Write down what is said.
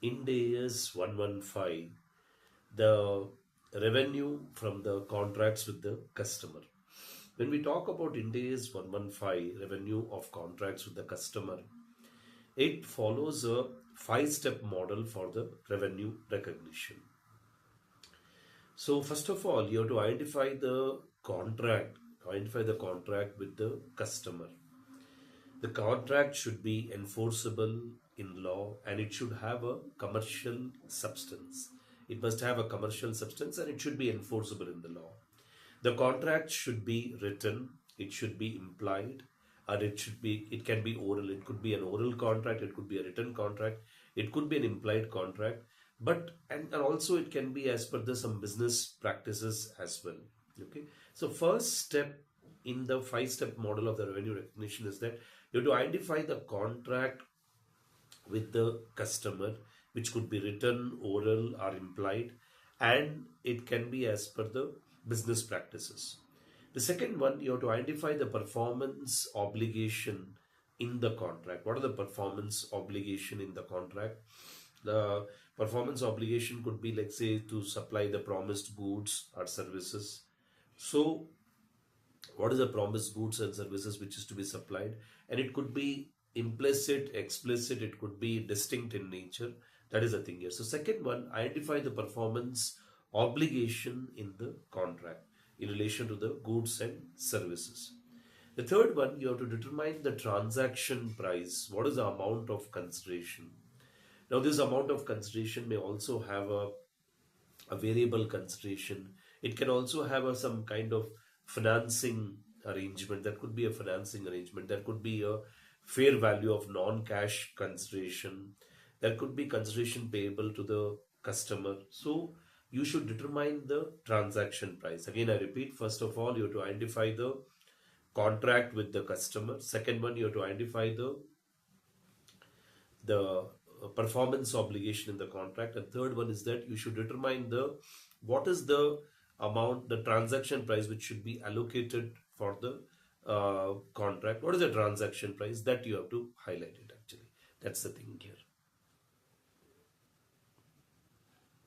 INDAS 115, the revenue from the contracts with the customer. When we talk about INDAS 115, revenue of contracts with the customer, it follows a five-step model for the revenue recognition. So first of all, you have to identify the contract with the customer. The contract should be enforceable in law and it should have a commercial substance. It must have a commercial substance and it should be enforceable in the law. The contract should be written, it should be implied, or it can be oral. It could be an oral contract, it could be a written contract, it could be an implied contract, but and also it can be as per the some business practices as well. Okay. So first step in the five-step model of the revenue recognition is that you have to identify the contract with the customer, which could be written, oral, or implied, and it can be as per the business practices. The second one, you have to identify the performance obligation in the contract. What are the performance obligation in the contract? The performance obligation could be, like, say, to supply the promised goods or services. So, what is the promised goods and services which is to be supplied? And it could be implicit, explicit, it could be distinct in nature. That is the thing here. So, second one, identify the performance obligation in the contract in relation to the goods and services. The third one, you have to determine the transaction price. What is the amount of consideration? Now, this amount of consideration may also have a variable consideration. It can also have some kind of financing arrangement. That could be a financing arrangement. That could be a fair value of non-cash consideration. There could be consideration payable to the customer. So, you should determine the transaction price. Again, I repeat, first of all, you have to identify the contract with the customer. Second one, you have to identify the performance obligation in the contract. And third one is that you should determine what is the amount, the transaction price which should be allocated for the contract. What is the transaction price? That you have to highlight it actually. That's the thing here.